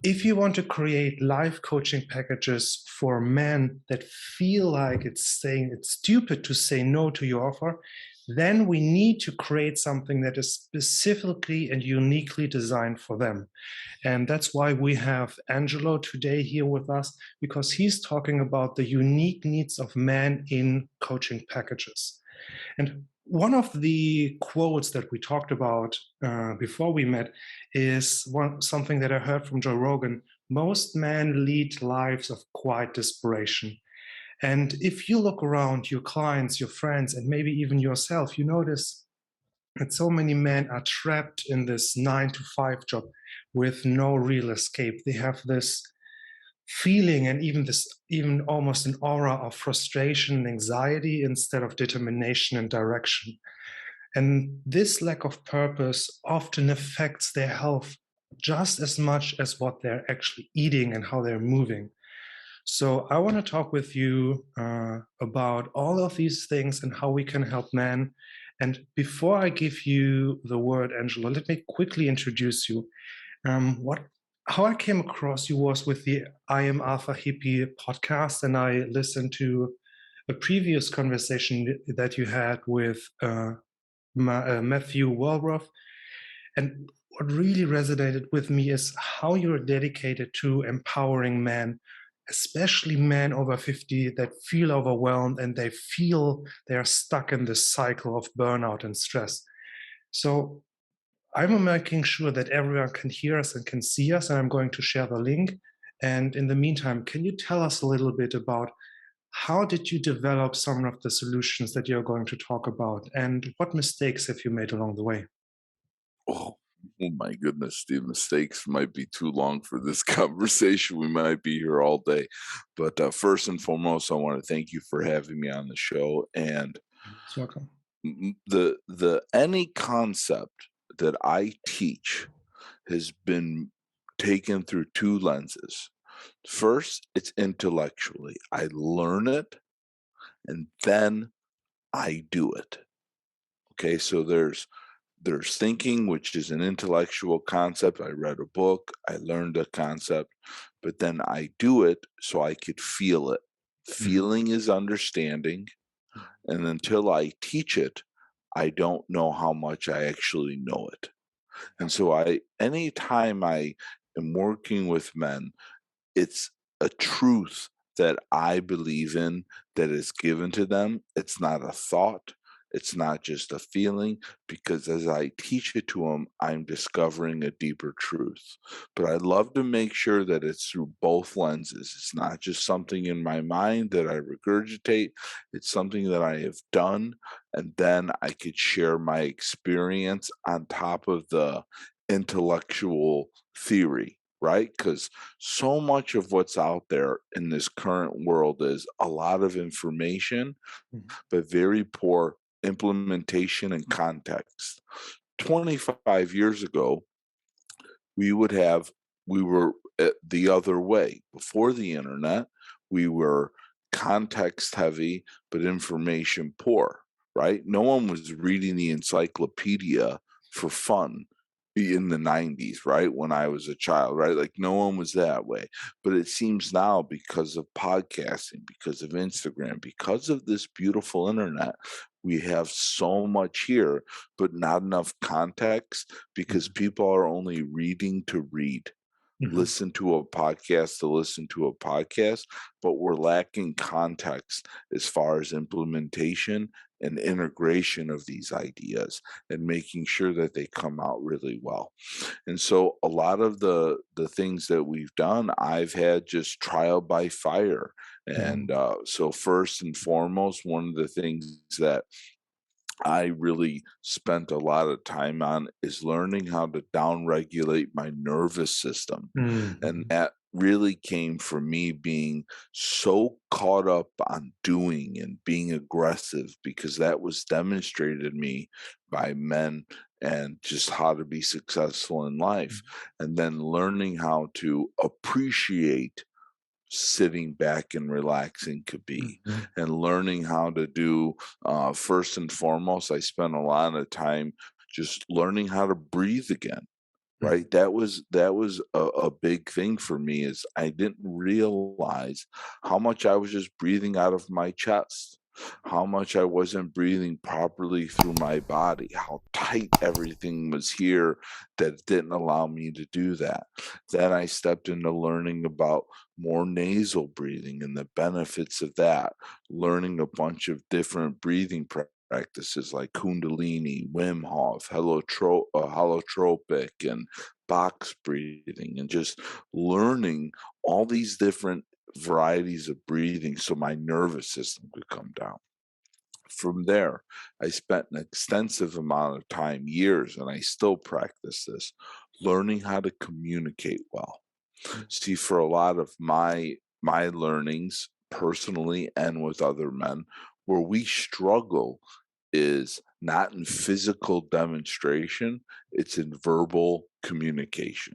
if you want to create life coaching packages for men that feel like it's stupid to say no to your offer, then we need to create something that is specifically and uniquely designed for them. And that's why we have Angelo today here with us, because he's talking about the unique needs of men in coaching packages. And one of the quotes that we talked about before we met is something that I heard from Joe Rogan. Most men lead lives of quiet desperation. And if you look around your clients, your friends, and maybe even yourself, you notice that so many men are trapped in this 9 to 5 job with no real escape. They have this feeling and even almost an aura of frustration and anxiety instead of determination and direction. And this lack of purpose often affects their health just as much as what they're actually eating and how they're moving. So I want to talk with you about all of these things and how we can help men. And before I give you the word, Angelo, let me quickly introduce you. What How I came across you was with the I Am Alpha Hippie podcast, and I listened to a previous conversation that you had with Matthew Walworth. And what really resonated with me is how you're dedicated to empowering men, especially men over 50 that feel overwhelmed and they feel they're stuck in this cycle of burnout and stress. So I'm making sure that everyone can hear us and can see us, and I'm going to share the link. And in the meantime, can you tell us a little bit about how did you develop some of the solutions that you're going to talk about, and what mistakes have you made along the way? Oh, oh my goodness, the mistakes might be too long for this conversation. We might be here all day. But first and foremost, I want to thank you for having me on the show. And It's welcome. the any concept that I teach has been taken through two lenses. First, it's intellectually. I learn it and then I do it. Okay, so there's thinking, which is an intellectual concept. I read a book, I learned a concept, but then I do it so I could feel it. Mhm. Feeling is understanding, and until I teach it, I don't know how much I actually know it. And so anytime I am working with men, it's a truth that I believe in that is given to them. It's not a thought. It's not just a feeling, because as I teach it to them, I'm discovering a deeper truth. But I love to make sure that it's through both lenses. It's not just something in my mind that I regurgitate, it's something that I have done. And then I could share my experience on top of the intellectual theory, right? Because so much of what's out there in this current world is a lot of information, Mhm. but very poor implementation and context. 25 years ago, we would have, we were the other way. Before the internet, we were context heavy, but information poor, right? No one was reading the encyclopedia for fun in the 90s, right? When I was a child, right? Like no one was that way. But it seems now, because of podcasting, because of Instagram, because of this beautiful internet, we have so much here, but not enough context, because Mhm. people are only reading to read, Mhm. listen to a podcast to listen to a podcast, but we're lacking context as far as implementation and integration of these ideas and making sure that they come out really well. And so a lot of the things that we've done, I've had just trial by fire. And Mhm. so first and foremost, one of the things that I really spent a lot of time on is learning how to downregulate my nervous system. And Mhm. that really came from me being so caught up on doing and being aggressive, because that was demonstrated me by men, and just how to be successful in life. And then learning how to appreciate sitting back and relaxing could be, Mhm. and learning how to do, first and foremost, I spent a lot of time just learning how to breathe again. Mhm. right? That was a big thing for me is I didn't realize how much I was just breathing out of my chest, how much I wasn't breathing properly through my body, how tight everything was here that didn't allow me to do that. Then I stepped into learning about more nasal breathing and the benefits of that, learning a bunch of different breathing practices like Kundalini, Wim Hof, holotropic, and box breathing, and just learning all these different varieties of breathing so my nervous system could come down. From there, I spent an extensive amount of time, years, and I still practice this, learning how to communicate well. See, for a lot of my learnings personally and with other men, where we struggle is not in physical demonstration, it's in verbal communication.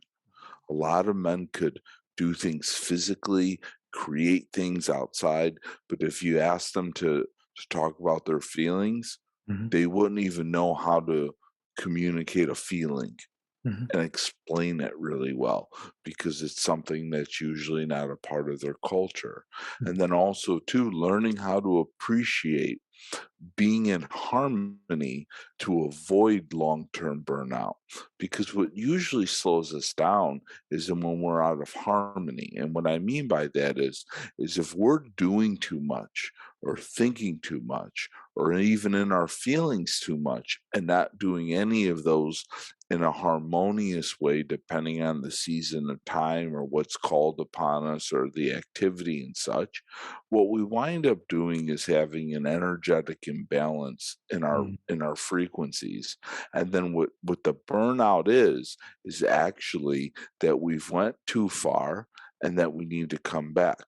A lot of men could do things physically, create things outside, but if you ask them to talk about their feelings, Mhm. they wouldn't even know how to communicate a feeling Mhm. and explain it really well because it's something that's usually not a part of their culture. And then also too, learning how to appreciate being in harmony to avoid long-term burnout, because what usually slows us down is when we're out of harmony. And what I mean by that is if we're doing too much or thinking too much or even in our feelings too much and not doing any of those in a harmonious way, depending on the season of time or what's called upon us or the activity and such, what we wind up doing is having an energetic imbalance Mhm. in our frequencies. And then what the burnout is actually that we've went too far and that we need to come back.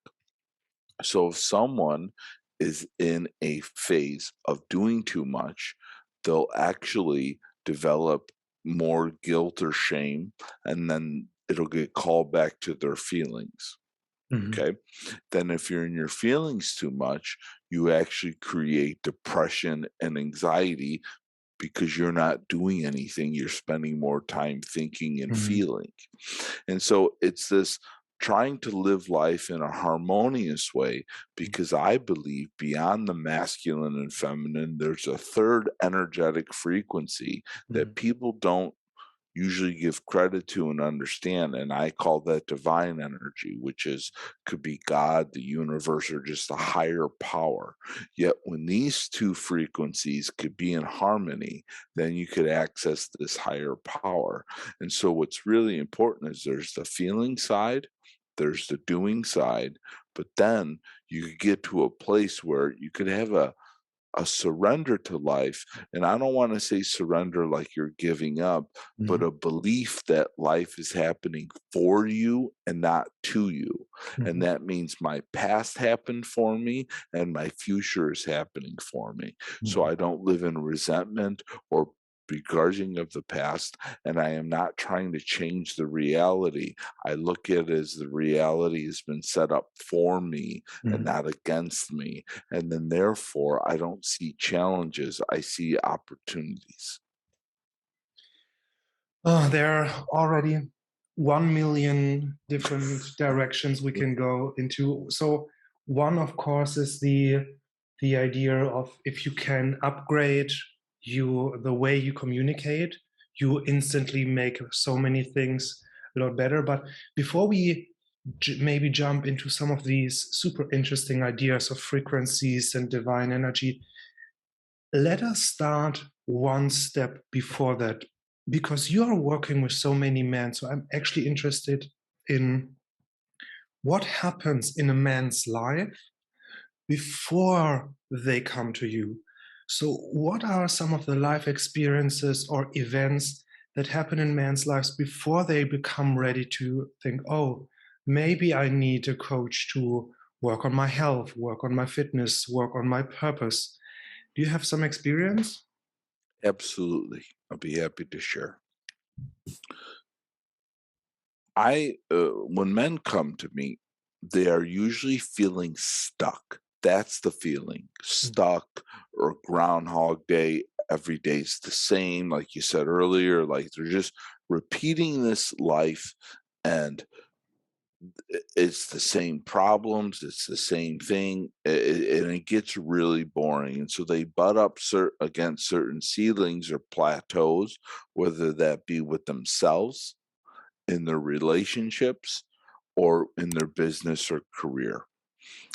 So if someone is in a phase of doing too much, they'll actually develop more guilt or shame, and then it'll get called back to their feelings. Mhm. Okay. Then, if you're in your feelings too much, you actually create depression and anxiety because you're not doing anything. You're spending more time thinking and Mhm. feeling. And so it's this trying to live life in a harmonious way because I believe beyond the masculine and feminine, there's a third energetic frequency that Mhm. people don't usually give credit to and understand, and I call that divine energy, which is could be God, the universe, or just a higher power. Yet when these two frequencies could be in harmony, then you could access this higher power. And so what's really important is there's the feeling side, there's the doing side, but then you could get to a place where you could have a surrender to life. And I don't want to say surrender like you're giving up, but Mhm. a belief that life is happening for you and not to you. And Mhm. that means my past happened for me and my future is happening for me. So Mhm. I don't live in resentment or begrudging of the past, and I am not trying to change the reality. I look at it as the reality has been set up for me and Mhm. not against me, and then therefore I don't see challenges, I see opportunities. Oh, there are already 1 million different directions we can go into. So one, of course, is the idea of if you can upgrade the way you communicate, you instantly make so many things a lot better. But before we maybe jump into some of these super interesting ideas of frequencies and divine energy, let us start one step before that, because you are working with so many men. So I'm actually interested in what happens in a man's life before they come to you. So, what are some of the life experiences or events that happen in men's lives before they become ready to think, oh, maybe I need a coach to work on my health, work on my fitness, work on my purpose? Do you have some experience? Absolutely. I'll be happy to share. When men come to me, they are usually feeling stuck. That's the feeling, Mm. stuck or Groundhog Day. Every day's the same, like you said earlier. Like they're just repeating this life, and it's the same problems, it's the same thing, and it gets really boring. And so they butt up against certain ceilings or plateaus, whether that be with themselves, in their relationships, or in their business or career.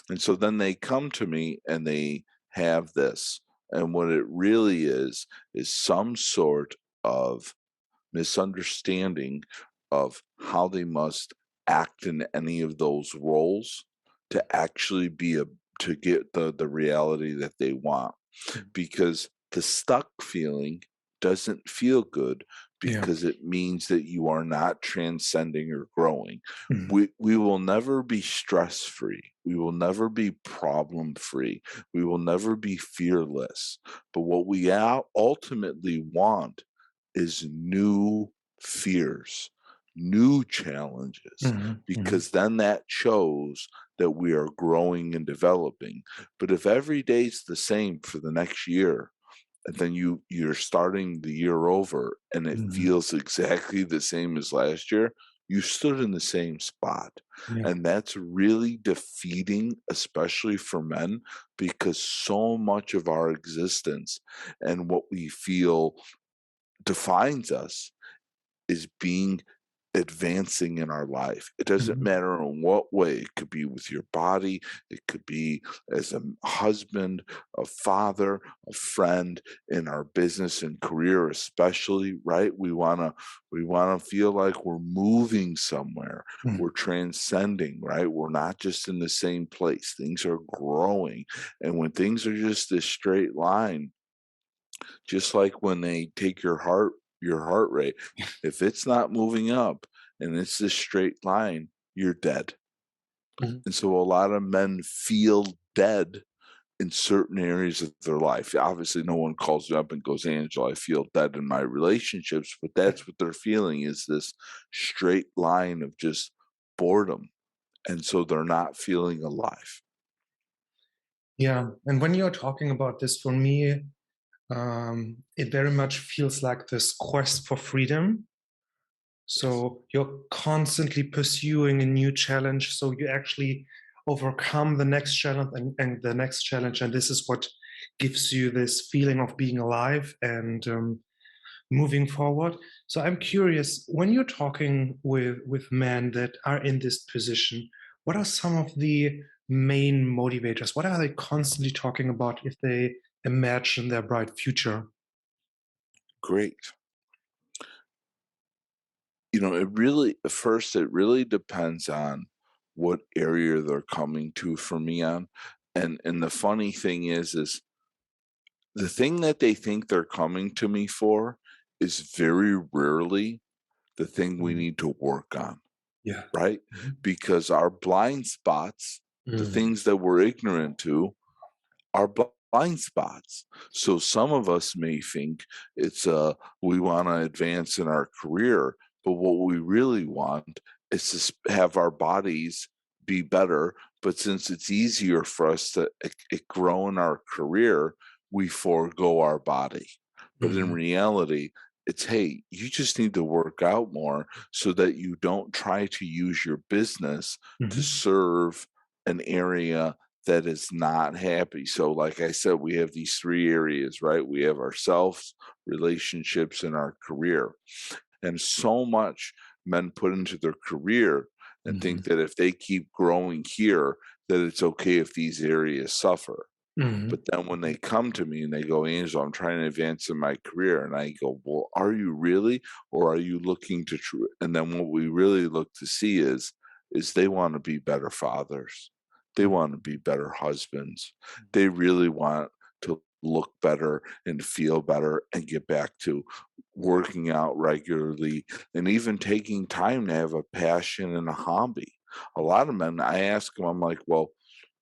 And so then they come to me and they have this. And what it really is some sort of misunderstanding of how they must act in any of those roles to actually be a to get the reality that they want, because the stuck feeling doesn't feel good, Yeah. because it means that you are not transcending or growing. Mhm. We will never be stress free. We will never be problem free. We will never be fearless. But what we ultimately want is new fears, new challenges, Mhm. Mhm. because then that shows that we are growing and developing. But if every day's the same for the next year, and then you're starting the year over and it Mhm. feels exactly the same as last year, you stood in the same spot. Yeah. And that's really defeating, especially for men, because so much of our existence and what we feel defines us is being advancing in our life. It doesn't Mhm. matter in what way. It could be with your body, it could be as a husband, a father, a friend, in our business and career especially, right? We want to feel like we're moving somewhere. Mhm. We're transcending, right? We're not just in the same place. Things are growing. And when things are just this straight line, just like when they take your heart rate, if it's not moving up and it's this straight line, you're dead. Mhm. And so a lot of men feel dead in certain areas of their life. Obviously, no one calls me up and goes, Angelo, I feel dead in my relationships, but that's what they're feeling, is this straight line of just boredom. And so they're not feeling alive. Yeah. And when you're talking about this, for me, it very much feels like this quest for freedom. Yes. So you're constantly pursuing a new challenge. So you actually overcome the next challenge and the next challenge. And this is what gives you this feeling of being alive and moving forward. So I'm curious, when you're talking with men that are in this position, what are some of the main motivators? What are they constantly talking about if they imagine their bright future? Great. It really depends on what area they're coming to for me on. And the funny thing is the thing that they think they're coming to me for is very rarely the thing we Mhm. need to work on, Yeah. right? Mhm. Because our blind spots, the Mm. things that we're ignorant to, are blind spots. So some of us may think it's we want to advance in our career, but what we really want is to have our bodies be better. But since it's easier for us to grow in our career, we forego our body. But in Mhm. reality, it's, hey, you just need to work out more so that you don't try to use your business to Mhm. serve an area that is not happy. So, like I said, we have these three areas, right? We have ourselves, relationships, and our career. And so much men put into their career and think Mhm. that if they keep growing here, that it's okay if these areas suffer. But Mhm. then when they come to me and they go, Angel, I'm trying to advance in my career. And I go, well, are you really? Or are you looking to and then what we really look to see is they want to be better fathers. They Mhm. want to be better husbands. They really want to look better and feel better and get back to working out regularly and even taking time to have a passion and a hobby. A lot of men, I ask them, I'm like, well,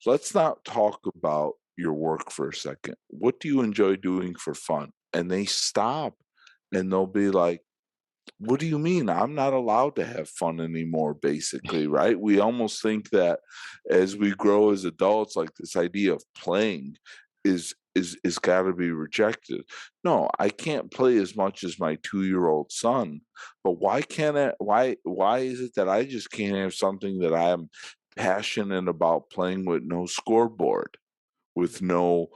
let's not talk about your work for a second. What do you enjoy doing for fun? And they stop and they'll be like, what do you mean? I'm not allowed to have fun anymore, basically, right? We almost think that as we grow as adults, like this idea of playing is is got to be rejected. No, I can't play as much as my 2-year-old son, but why can't I? Why is it that I just can't have something that I'm passionate about playing with no scoreboard, with no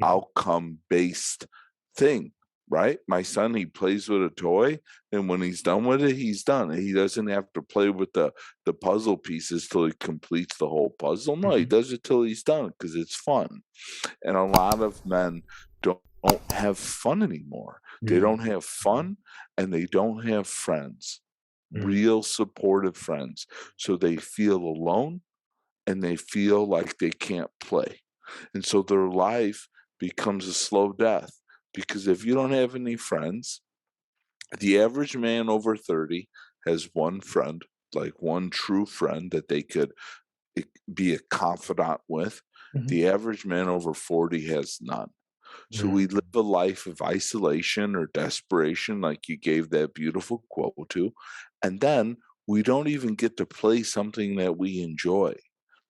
outcome based thing? Right? My son, he plays with a toy, and when he's done with it, he's done. He doesn't have to play with the puzzle pieces till he completes the whole puzzle. No, he does it till he's done because it's fun. And a lot of men don't have fun anymore. They don't have fun, and they don't have friends, real supportive friends. So they feel alone, and they feel like they can't play. And so their life becomes a slow death, because if you don't have any friends, the average man over 30 has one friend, like one true friend that they could be a confidant with. The average man over 40 has none. So we live a life of isolation or desperation, like you gave that beautiful quote to, and then we don't even get to play something that we enjoy.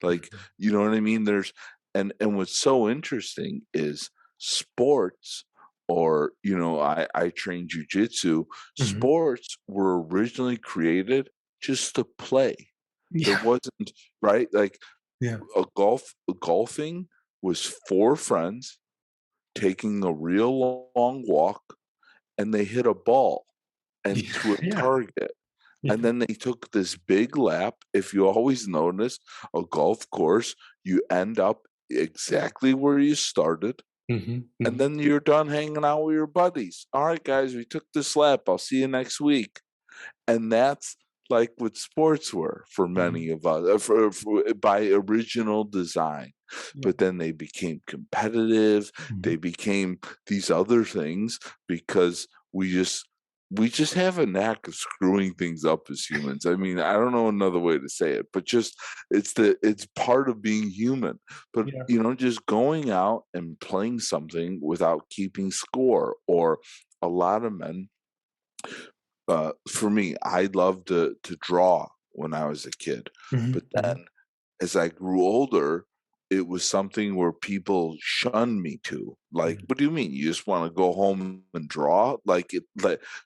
Like, you know what I mean? And what's so interesting is sports, or, I train jujitsu. Sports were originally created just to play. There wasn't, right? Like, golfing was 4 friends taking a real long walk, and they hit a ball and to a target. And then they took this big lap. If you always notice a golf course, you end up exactly where you started. And then you're done hanging out with your buddies. All right, guys, we took this lap. I'll see you next week. And that's like what sports were for many of us, by original design. But then they became competitive. They became these other things because we just have a knack of screwing things up as humans. I mean, I don't know another way to say it, but just it's part of being human. But just going out and playing something without keeping score, or a lot of men. For me, I loved to draw when I was a kid, but then as I grew older, it was something where people shunned me to. Like, what do you mean? You just want to go home and draw?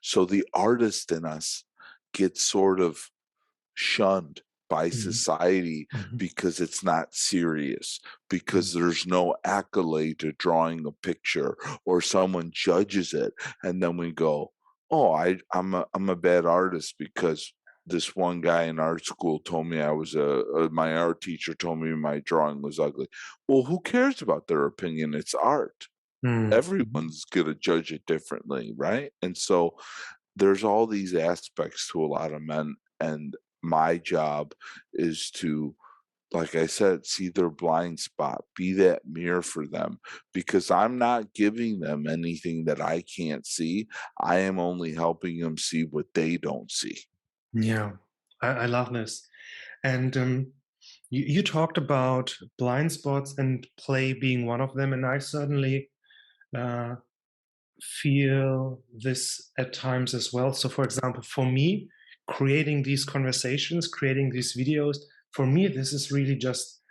So the artist in us gets sort of shunned by society because it's not serious, because there's no accolade to drawing a picture, or someone judges it, and then we go, oh, I'm a bad artist because this one guy in art school told me I was my art teacher told me my drawing was ugly. Well, who cares about their opinion? It's art. Everyone's gonna judge it differently, right? And so there's all these aspects to a lot of men, and my job is to, like I said, see their blind spot, be that mirror for them, because I'm not giving them anything that I can't see. I am only helping them see what they don't see. Yeah, I love this. And you talked about blind spots and play being one of them, and I certainly uh, feel this at times as well. So, for example, for me, creating these conversations, creating these videos, for me, this is really just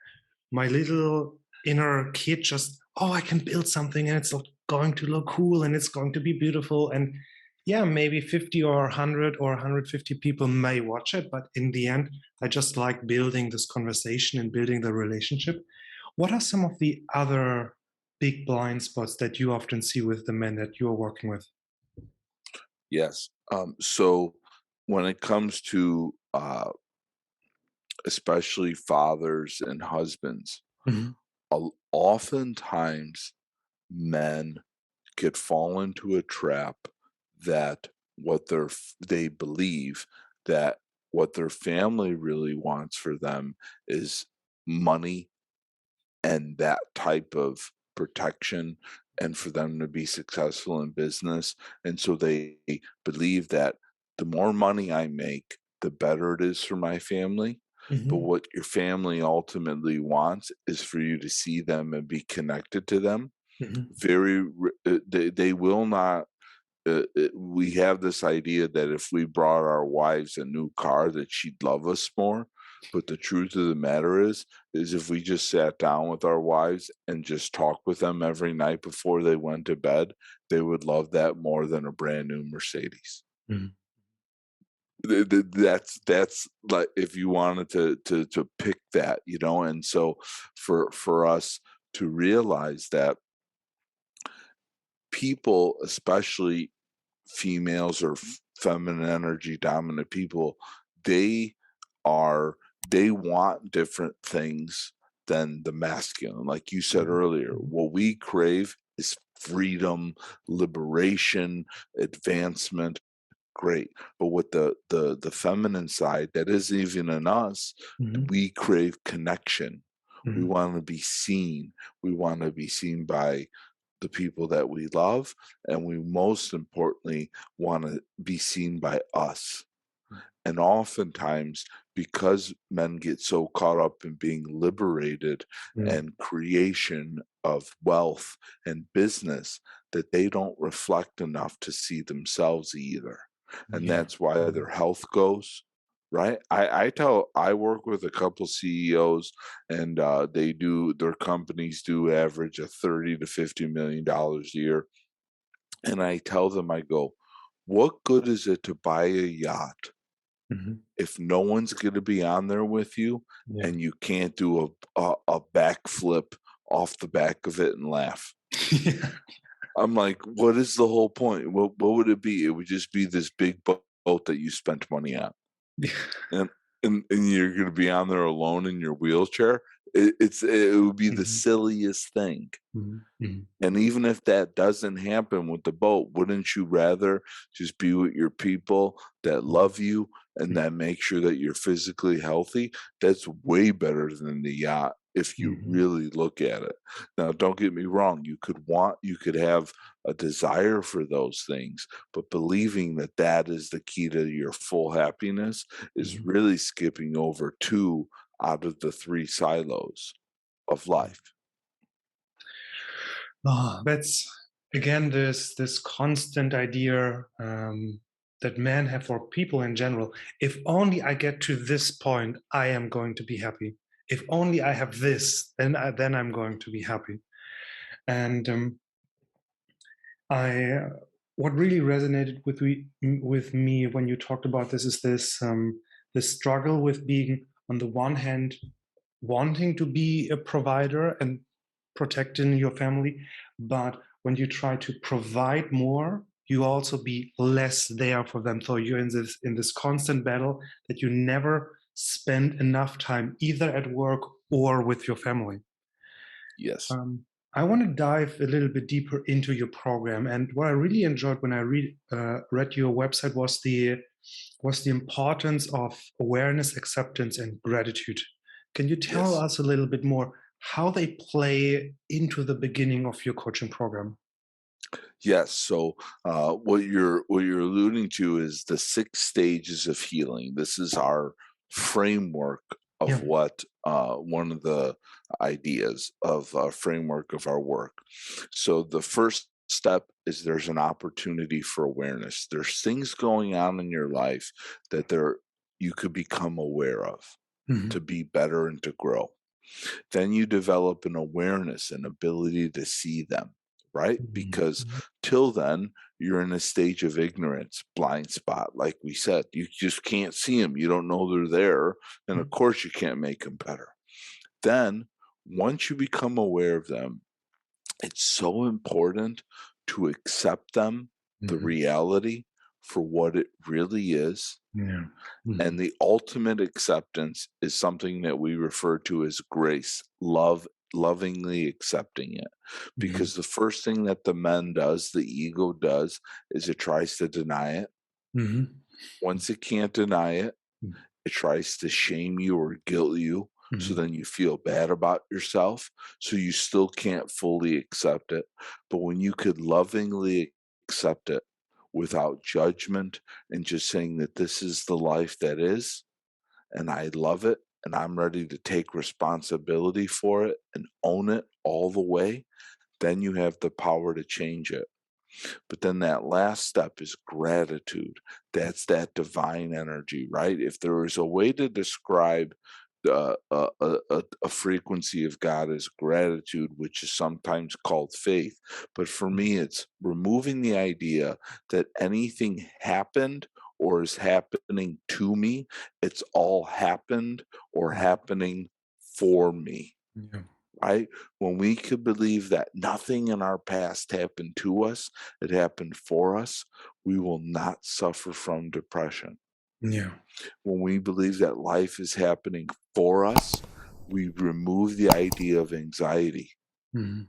my little inner kid just, oh, I can build something and it's going to look cool and it's going to be beautiful. And yeah, maybe 50 or 100 or 150 people may watch it, but in the end, I just like building this conversation and building the relationship. What are some of the other big blind spots that you often see with the men that you're working with? Yes. So when it comes to especially fathers and husbands, Mhm. oftentimes men could fall into a trap that they believe that what their family really wants for them is money and that type of protection, and for them to be successful in business. And so they believe that the more money I make, the better it is for my family. But Mhm. what your family ultimately wants is for you to see them and be connected to them. Mhm. They will not. We have this idea that if we brought our wives a new car, that she'd love us more. But the truth of the matter is if we just sat down with our wives and just talked with them every night before they went to bed, they would love that more than a brand new Mercedes. Mhm. That's like if you wanted to pick that, and so for us to realize that people, especially females or feminine energy dominant people, they are they want different things than the masculine. Like you said Mhm. earlier, Mhm. what we crave is freedom, liberation, advancement. Great. But with the feminine side that isn't even in us, Mhm. we crave connection. We Mhm. want to be seen. We want to be seen by the people that we love, and we most importantly want to be seen by us. And oftentimes, because men get so caught up in being liberated Mhm. and creation of wealth and business, that they don't reflect enough to see themselves either. And Yeah. that's why Mhm. their health goes. Right. I work with a couple CEOs, and their companies do average a 30 to $50 million a year. And I tell them, I go, what good is it to buy a yacht Mhm. if no one's gonna be on there with you Yeah. and you can't do a backflip off the back of it and laugh? Yeah. I'm like, "What is the whole point? What would it be? It would just be this big boat that you spent money on, Yeah. and and you're gonna be on there alone in your wheelchair? It would be the Mhm. silliest thing." Mhm. Mhm. And even if that doesn't happen with the boat, wouldn't you rather just be with your people that Mhm. love you and that make sure that you're physically healthy? That's way better than the yacht if you Mhm. really look at it. Now, don't get me wrong, you could have a desire for those things, but believing that that is the key to your full happiness is Mhm. really skipping over two out of the three silos of Mhm. life. Oh, that's again this constant idea that men have for people in general. If only I get to this point, I am going to be happy. If only I have this, then I'm going to be happy. And I what really resonated with me when you talked about this is this struggle with being on the one hand wanting to be a provider and protecting your family, but when you try to provide more, you also be less there for them. So you're in this constant battle that you never spend enough time either at work or with your family. Yes. Um, I want to dive a little bit deeper into your program, and what I really enjoyed when I read your website was the importance of awareness, acceptance, and gratitude. Can you tell Yes. us a little bit more how they play into the beginning of your coaching program? Yes. So what you're alluding to is the 6 stages of healing. This is our framework of Yeah. what one of the ideas of framework of our work. So the first step is there's an opportunity for awareness. There's things going on in your life that there you could become aware of Mhm. to be better and to grow. Then you develop an awareness and ability to see them, right? Mhm. Because Mhm. till then, you're in a stage of ignorance, blind spot, like we said. You just can't see them. You don't know they're there. And of course, you can't make them better. Then, once you become aware of them, it's so important to accept them, the Mhm. reality, for what it really is. Yeah. And Mhm. the ultimate acceptance is something that we refer to as grace, love, lovingly accepting it. Mhm. Because the first thing that the men does, the ego does, is it tries to deny it. Mhm. Once it can't deny it, Mhm. it tries to shame you or guilt you. So Mhm. then you feel bad about yourself. So you still can't fully accept it. But when you could lovingly accept it without judgment and just saying that this is the life that is, and I love it, and I'm ready to take responsibility for it and own it all the way, then you have the power to change it. But then that last step is gratitude. That's that divine energy, right? If there is a way to describe a frequency of God as gratitude, which is sometimes called faith. But for me, it's removing the idea that anything happened or is happening to me. It's all happened or happening for me, Yeah. right? When we could believe that nothing in our past happened to us, it happened for us, we will not suffer from depression. Yeah. When we believe that life is happening for us, we remove the idea of anxiety. Mhm.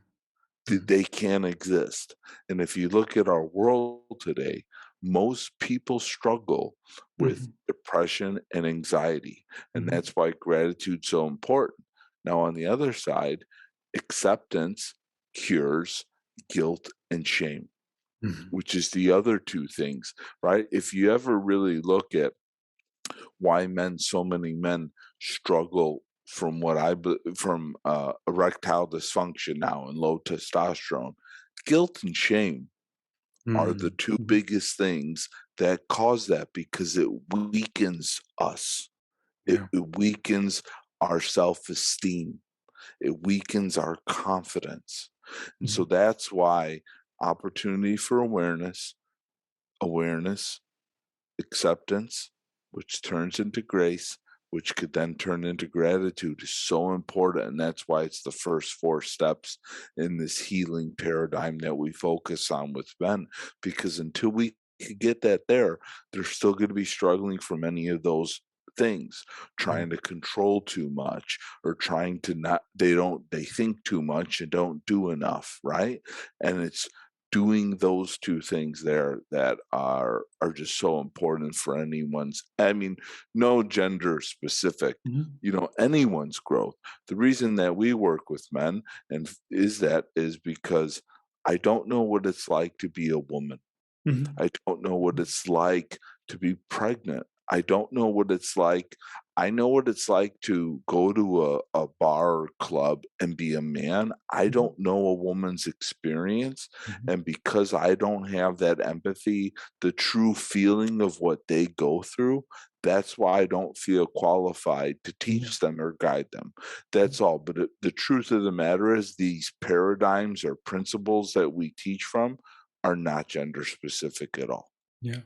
They can't exist. And if you look at our world today, most people struggle with Mhm. depression and anxiety. And Mhm. that's why gratitude's so important. Now, on the other side, acceptance cures guilt and shame, Mhm. which is the other two things, right? If you ever really look at why so many men struggle from from erectile dysfunction now and low testosterone, guilt and shame are the Mhm. two Mhm. biggest things that cause that, because it weakens us. It, Yeah. it weakens our self-esteem. It weakens our confidence. And so Mhm. that's why opportunity for awareness, acceptance, which turns into grace, which could then turn into gratitude, is so important. And that's why it's the first four steps in this healing paradigm that we focus on with men. Because until we could get that there, they're still going to be struggling from any of those things, Yeah. trying to control too much, or trying to not, they think too much and don't do enough, right? And it's doing those two things there that are just so important for anyone's, I mean, no gender specific, Mhm. anyone's growth. The reason that we work with men is because I don't know what it's like to be a woman. Mhm. I don't know what it's like to be pregnant. I don't know what it's like. I know what it's like to go to a bar or club and be a man. I Mhm. don't know a woman's experience. Mhm. And because I don't have that empathy, the true feeling of what they go through, that's why I don't feel qualified to Yeah. teach them or guide them. That's all. But the truth of the matter is, these paradigms or principles that we teach from are not gender specific at all. Yeah.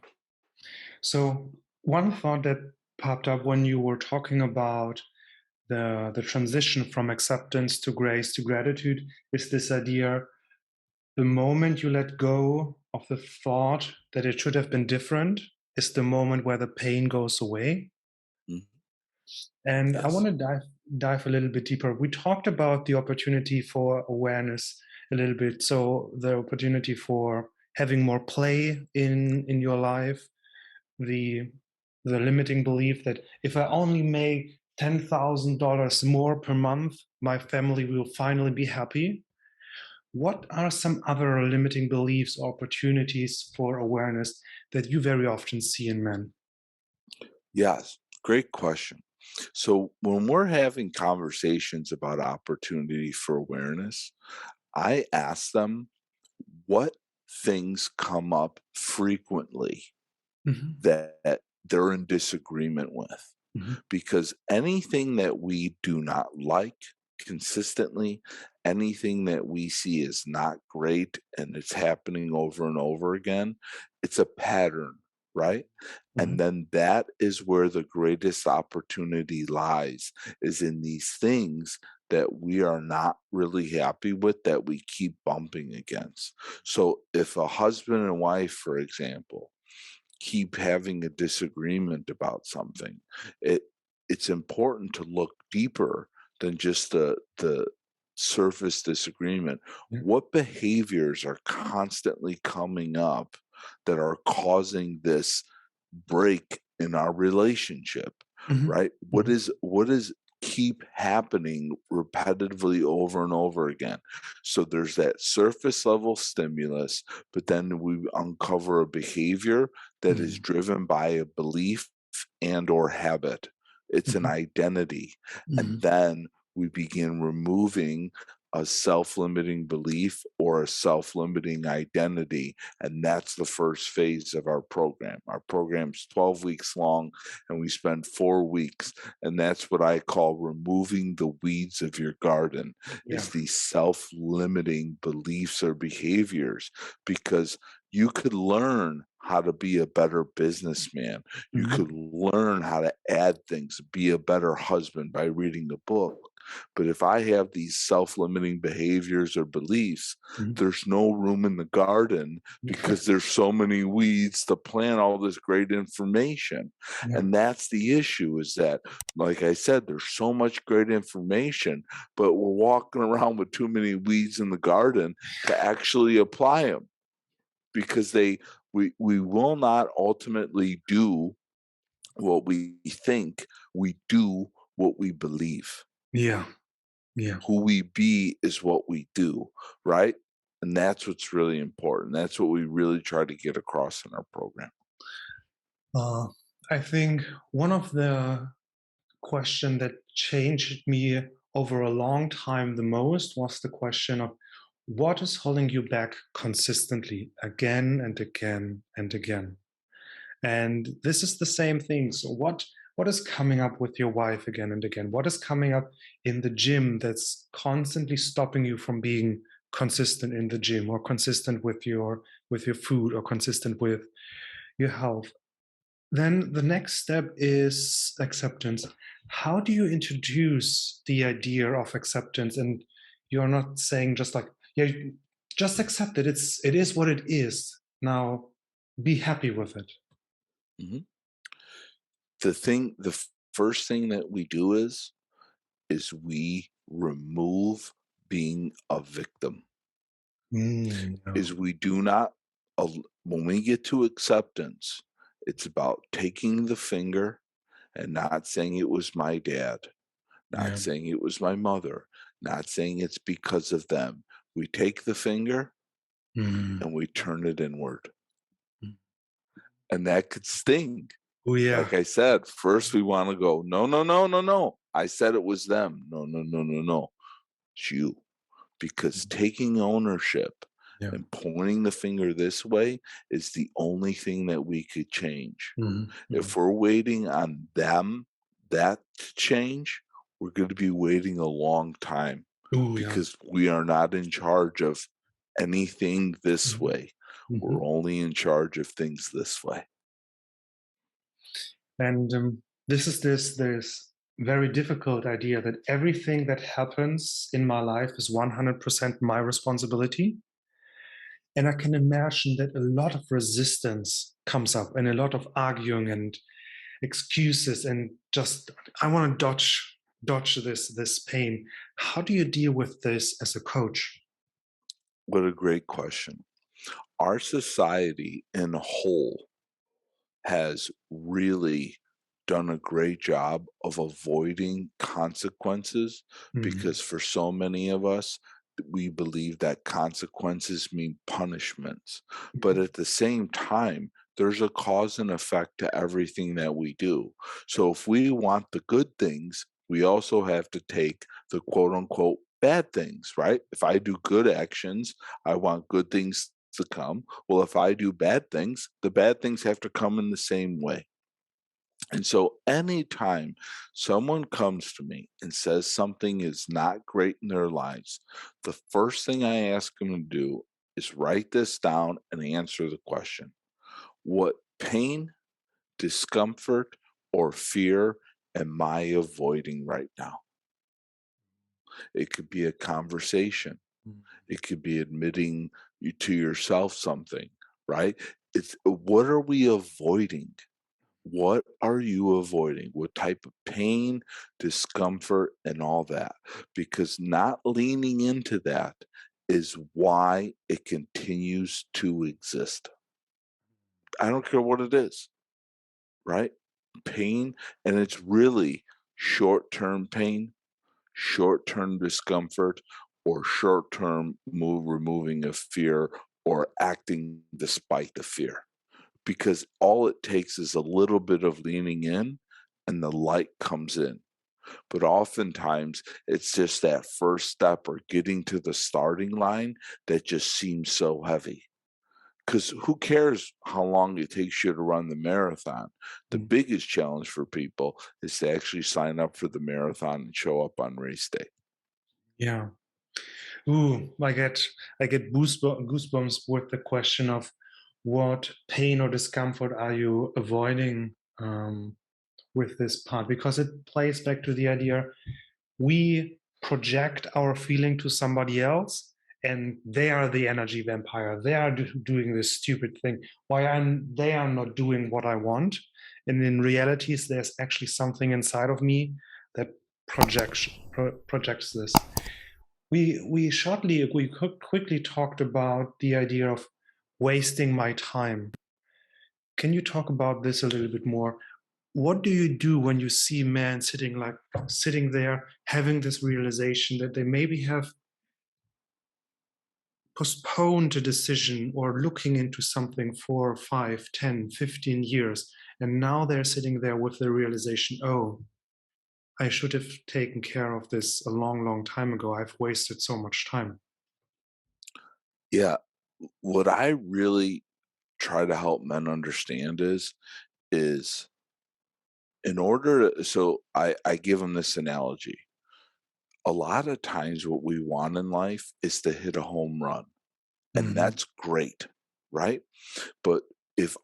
So one thought that popped up when you were talking about the transition from acceptance to grace to gratitude is this idea: the moment you let go of the thought that it should have been different is the moment where the pain goes away. Mhm. And I want Yes. to dive a little bit deeper. We talked about the opportunity for awareness a little bit. So the opportunity for having more play in your life, the the limiting belief that if I only make $10,000 more per month, my family will finally be happy. What are some other limiting beliefs or opportunities for awareness that you very often see in men? Yes. Great question. So when we're having conversations about opportunity for awareness, I ask them what things come up frequently Mhm. that they're in disagreement with. Mhm. Because anything that we do not like consistently, anything that we see is not great and it's happening over and over again, it's a pattern, right? And Mhm. then that is where the greatest opportunity lies, is in these things that we are not really happy with, that we keep bumping against. So if a husband and wife, for example, keep having a disagreement about something, it it's important to look deeper than just the surface disagreement. Yeah. What behaviors are constantly coming up that are causing this break in our relationship, Mhm. right? Mhm. What is keep happening repetitively over and over again? So there's that surface level stimulus, but then we uncover a behavior that is Mhm. driven by a belief and or habit. It's an Mhm. identity. And Mhm. then we begin removing a self-limiting belief or a self-limiting identity. And that's the first phase of our program. Our program's 12 weeks long, and we spend 4 weeks. And that's what I call removing the weeds of your garden, Yeah. is these self-limiting beliefs or behaviors, because you could learn how to be a better businessman. You Mhm. could learn how to add things, be a better husband by reading a book. But if I have these self-limiting behaviors or beliefs, Mhm. there's no room in the garden because there's so many weeds to plant all this great information. Yeah. And that's the issue, is that, like I said, there's so much great information, but we're walking around with too many weeds in the garden to actually apply them, because we will not ultimately do what we think. We do what we believe. Yeah. Yeah. Who we be is what we do, right? And that's what's really important. That's what we really try to get across in our program. Uh, I think one of the question that changed me over a long time the most was the question of what is holding you back consistently again and again and again. And this is the same thing. So what is coming up with your wife again and again? What is coming up in the gym that's constantly stopping you from being consistent in the gym, or consistent with your food, or consistent with your health? Then the next step is acceptance. How do you introduce the idea of acceptance? And you're not saying just like, yeah, just accept it. It is what it is. Now be happy with it. Mhm. The first thing that we do is we remove being a victim. Yeah. Is we do not when we get to acceptance, it's about taking the finger and not saying it was my dad, not Yeah. saying it was my mother, not saying it's because of them. We take the finger Mm. and we turn it inward. Mm. And that could sting. Oh yeah. Like I said, first we want to go, no, no, no, no, no. I said it was them. No, no, no, no, no. It's you. Because taking ownership Yeah. and pointing the finger this way is the only thing that we could change. Mhm. Mhm. If we're waiting on them, that to change, we're going to be waiting a long time, Oh yeah. because we are not in charge of anything this Mhm. way. We're Mhm. only in charge of things this way. And this is this very difficult idea that everything that happens in my life is 100% my responsibility. And I can imagine that a lot of resistance comes up, and a lot of arguing and excuses, and just I want to dodge this pain. How do you deal with this as a coach? What a great question. Our society in whole has really done a great job of avoiding consequences, Mhm. because for so many of us, we believe that consequences mean punishments. But at the same time, there's a cause and effect to everything that we do. So if we want the good things, we also have to take the quote unquote bad things, right? If I do good actions, I want good things to come. Well, if I do bad things, the bad things have to come in the same way. And so anytime someone comes to me and says something is not great in their lives, the first thing I ask them to do is write this down and answer the question: what pain, discomfort, or fear am I avoiding right now? It could be a conversation. It could be admitting to yourself something, right? It's what are we avoiding? What are you avoiding? What type of pain, discomfort, and all that? Because not leaning into that is why it continues to exist. I don't care what it is, right? Pain, and it's really short term pain, short term discomfort, or short term removing of fear, or acting despite the fear, because all it takes is a little bit of leaning in and the light comes in. But oftentimes it's just that first step or getting to the starting line that just seems so heavy. Because who cares how long it takes you to run the marathon? The Mm. biggest challenge for people is to actually sign up for the marathon and show up on race day. Yeah. Ooh, I get goosebumps with the question of what pain or discomfort are you avoiding with this part, because it plays back to the idea we project our feeling to somebody else, and they are the energy vampire. They are doing this stupid thing. They are not doing what I want, and in realities, there's actually something inside of me that projects this. We quickly talked about the idea of wasting my time. Can you talk about this a little bit more? What do you do when you see men sitting there having this realization that they maybe have postponed a decision or looking into something for 5, 10, 15 years, and now they're sitting there with the realization, oh, I should have taken care of this a long, long time ago. I've wasted so much time. Yeah. What I really try to help men understand is in order to, so I give them this analogy. A lot of times what we want in life is to hit a home run, and Mhm. that's great, right? But if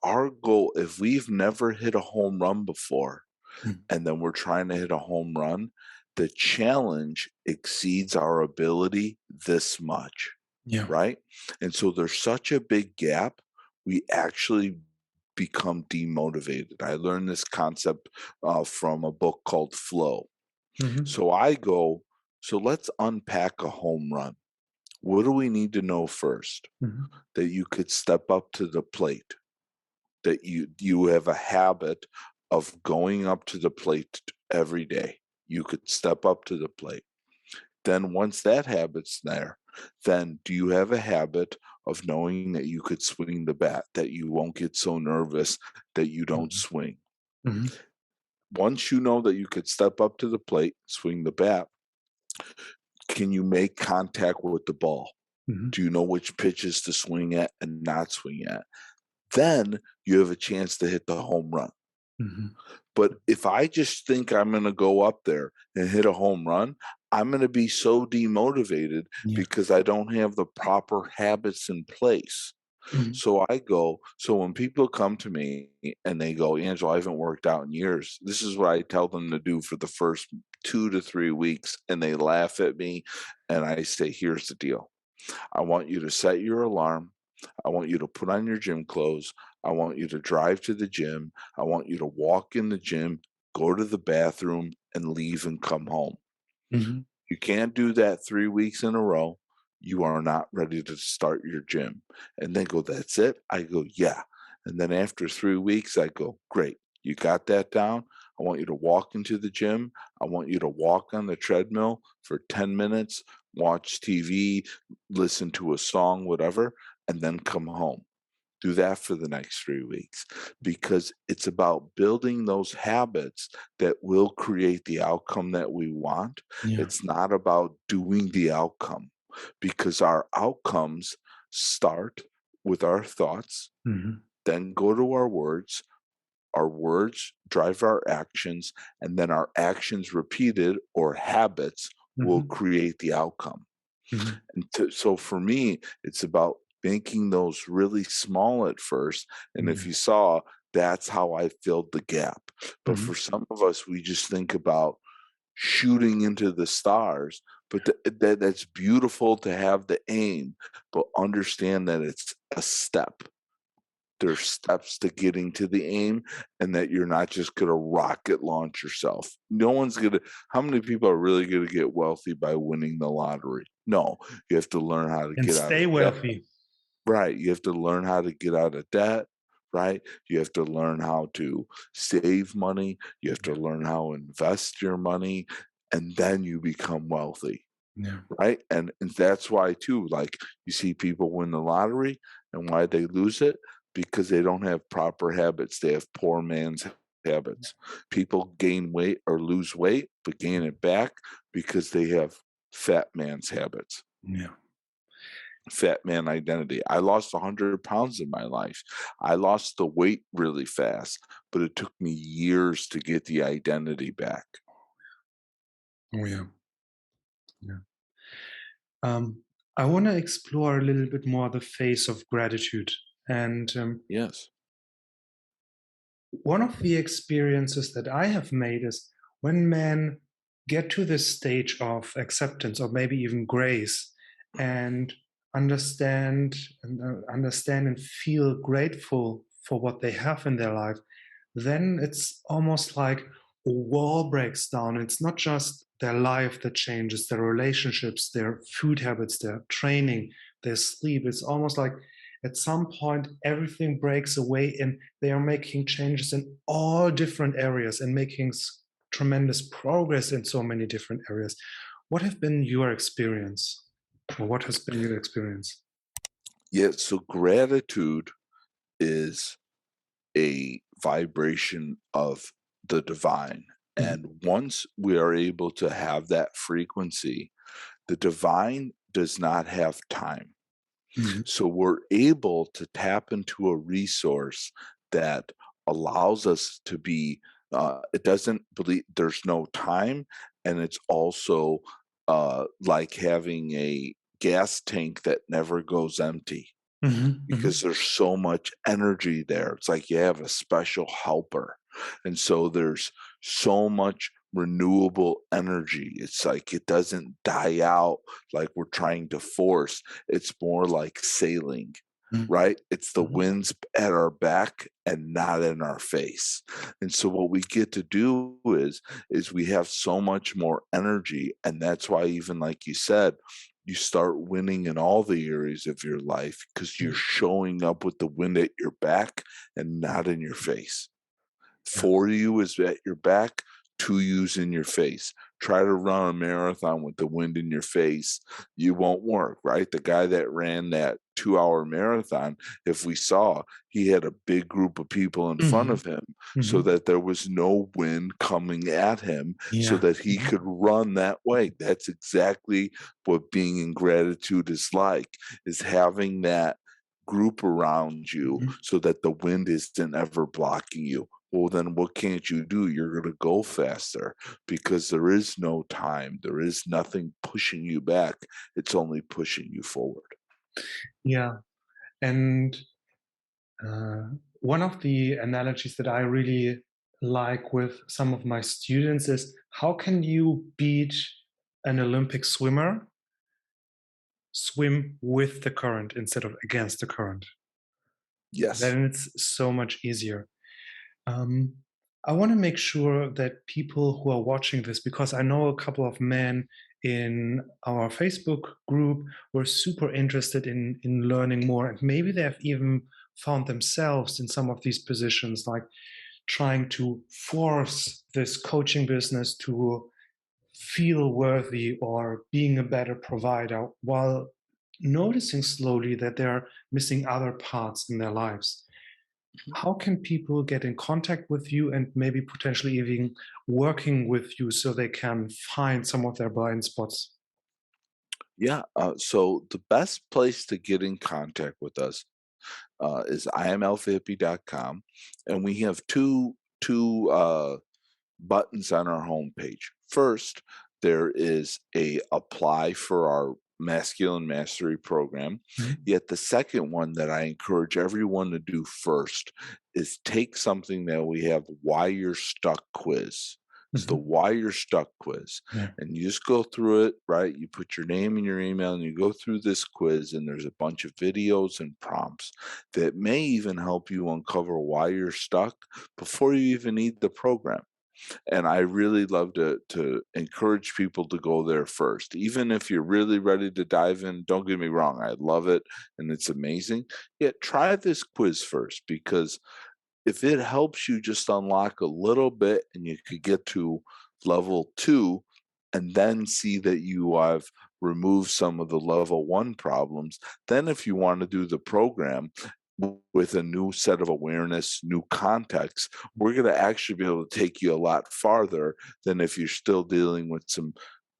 we've never hit a home run before, Mhm. and then we're trying to hit a home run, the challenge exceeds our ability this much, Yeah. right? And so there's such a big gap, we actually become demotivated. I learned this concept from a book called Flow. Mhm. So I go, so let's unpack a home run. What do we need to know first? Mhm. That you could step up to the plate, that you have a habit of going up to the plate every day. You could step up to the plate. Then once that habit's there, then do you have a habit of knowing that you could swing the bat, that you won't get so nervous that you don't Mhm. swing? Mhm. Once you know that you could step up to the plate, swing the bat, can you make contact with the ball? Mhm. Do you know which pitches to swing at and not swing at? Then you have a chance to hit the home run. Mhm. But if I just think I'm going to go up there and hit a home run, I'm going to be so demotivated Yeah. because I don't have the proper habits in place. Mhm. So when people come to me and they go, Angelo, I haven't worked out in years. This is what I tell them to do for the first 2 to 3 weeks. And they laugh at me. And I say, here's the deal. I want you to set your alarm. I want you to put on your gym clothes. I want you to drive to the gym. I want you to walk in the gym, go to the bathroom, and leave and come home. Mhm. You can't do that 3 weeks in a row. You are not ready to start your gym. And they go, that's it? I go, yeah. And then after 3 weeks, I go, great. You got that down? I want you to walk into the gym. I want you to walk on the treadmill for 10 minutes, watch TV, listen to a song, whatever, and then come home. Do that for the next 3 weeks because it's about building those habits that will create the outcome that we want. Yeah. It's not about doing the outcome because our outcomes start with our thoughts, Mhm. then go to our words. Our words drive our actions, and then our actions repeated or habits will Mhm. create the outcome. Mhm. So for me, it's about making those really small at first. And if Yeah. you saw, that's how I filled the gap. But Mhm. for some of us, we just think about shooting into the stars. But that's beautiful to have the aim, but understand that it's a step. There's steps to getting to the aim, and that you're not just going to rocket launch yourself. No one's going to, how many people are really going to get wealthy by winning the lottery? No, you have to learn how to And get out stay of debt. wealthy. Right. You have to learn how to get out of debt. Right. You have to learn how to save money. You have to Yeah. learn how to invest your money, and then you become wealthy. Yeah. Right. And that's why, too, like you see people win the lottery and why they lose it because they don't have proper habits. They have poor man's habits. People gain weight or lose weight, but gain it back because they have fat man's habits, Yeah. fat man identity. I lost 100 pounds in my life. I lost the weight really fast, but it took me years to get the identity back. Oh, yeah. Yeah. Um, I want to explore a little bit more the phase of gratitude. And Yes. one of the experiences that I have made is when men get to this stage of acceptance or maybe even grace and understand and feel grateful for what they have in their life, then it's almost like a wall breaks down. It's not just their life that changes, their relationships, their food habits, their training, their sleep. It's almost like at some point everything breaks away and they are making changes in all different areas and making tremendous progress in so many different areas. What have been your experience, or what has been your experience? Yeah. So gratitude is a vibration of the divine. Mhm, And once we are able to have that frequency, the divine does not have time. mhm, So we're able to tap into a resource that allows us to be, it doesn't believe there's no time. And it's also like having a gas tank that never goes empty mhm, because mhm, there's so much energy there. It's like you have a special helper. And so there's so much renewable energy. It's like it doesn't die out like we're trying to force. It's more like sailing, mhm, right? It's the mhm, winds at our back and not in our face. And so what we get to do is we have so much more energy. And that's why even like you said, you start winning in all the areas of your life because you're mhm. showing up with the wind at your back and not in your face. Yeah. For you is at your back, to you's in your face. Try to run a marathon with the wind in your face. You won't work, right? The guy that ran that 2 hour marathon, if we saw, he had a big group of people in front Mhm, of him so mhm. that there was no wind coming at him so Yeah. that he Mhm, could run that way. That's exactly what being in gratitude is having that group around you mhm. so that the wind isn't ever blocking you. Well, then what can't you do? You're going to go faster because there is no time. There is nothing pushing you back. It's only pushing you forward. Yeah. And one of the analogies that I really like with some of my students is how can you beat an Olympic swimmer swim with the current instead of against the current? Yes. Then it's so much easier. Um, I want to make sure that people who are watching this, because I know a couple of men in our Facebook group were super interested in learning more, and maybe they have even found themselves in some of these positions, like trying to force this coaching business to feel worthy or being a better provider while noticing slowly that they're missing other parts in their lives. How can people get in contact with you and maybe potentially even working with you so they can find some of their blind spots? Yeah. So the best place to get in contact with us is imalphahippie.com. And we have two buttons on our homepage. First, there is a apply for our masculine mastery program. Mhm, Yet the second one that I encourage everyone to do first is take something that we have why you're stuck quiz. It's the mhm, why you're stuck quiz. yeah, And you just go through it, right? You put your name and your email and you go through this quiz and there's a bunch of videos and prompts that may even help you uncover why you're stuck before you even need the program. And I really love to encourage people to go there first. Even if you're really ready to dive in, don't get me wrong, I love it and it's amazing. Yet try this quiz first because if it helps you just unlock a little bit and you could get to level 2 and then see that you have removed some of the level 1 problems, then if you want to do the program, with a new set of awareness, new context, we're going to actually be able to take you a lot farther than if you're still dealing with some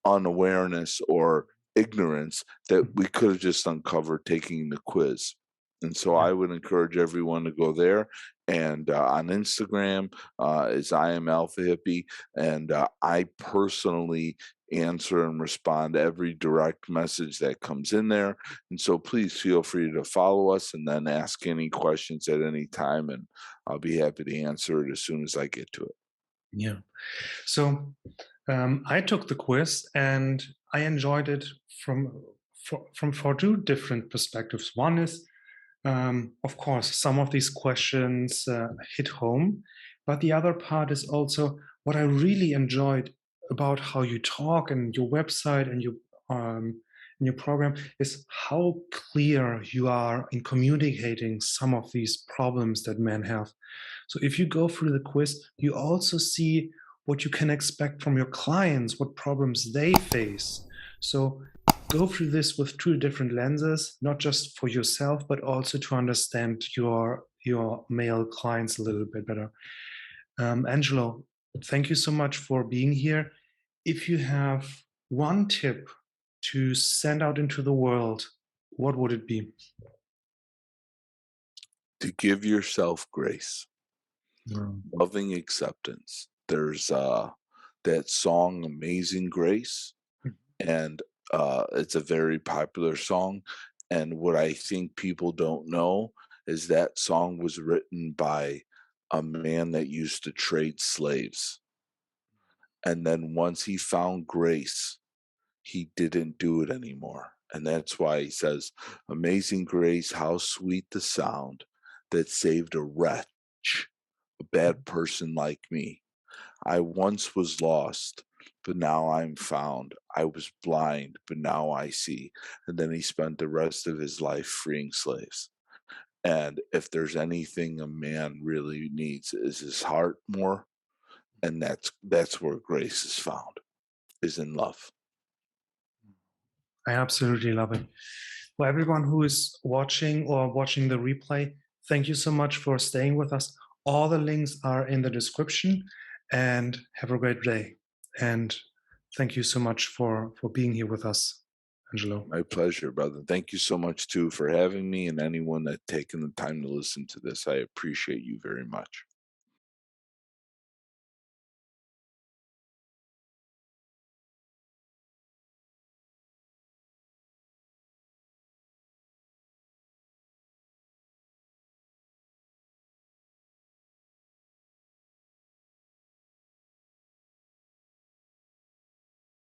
unawareness or ignorance that we could have just uncovered taking the quiz. And so Yeah. I would encourage everyone to go there. And on Instagram is I am Alpha Hippie. And I personally answer and respond to every direct message that comes in there. And so please feel free to follow us and then ask any questions at any time. And I'll be happy to answer it as soon as I get to it. Yeah. So I took the quiz and I enjoyed it from for two different perspectives. One is, of course, some of these questions hit home, but the other part is also what I really enjoyed about how you talk and your website and your program is how clear you are in communicating some of these problems that men have. So if you go through the quiz, you also see what you can expect from your clients, what problems they face. So go through this with two different lenses, not just for yourself, but also to understand your male clients a little bit better. Angelo, thank you so much for being here. If you have one tip to send out into the world, what would it be? To give yourself grace, Mm. loving acceptance. There's that song Amazing Grace, and it's a very popular song. And what I think people don't know is that song was written by a man that used to trade slaves. And then once he found grace, he didn't do it anymore. And that's why he says, Amazing Grace, how sweet the sound that saved a wretch, a bad person like me. I once was lost, but now I'm found. I was blind, but now I see. And then he spent the rest of his life freeing slaves. And if there's anything a man really needs is his heart more, and that's where grace is found, is in love. I absolutely love it. For everyone who is watching or watching the replay, thank you so much for staying with us. All the links are in the description, and have a great day. And thank you so much for being here with us, Angelo. My pleasure, brother. Thank you so much too for having me, and anyone that taken the time to listen to this. I appreciate you very much.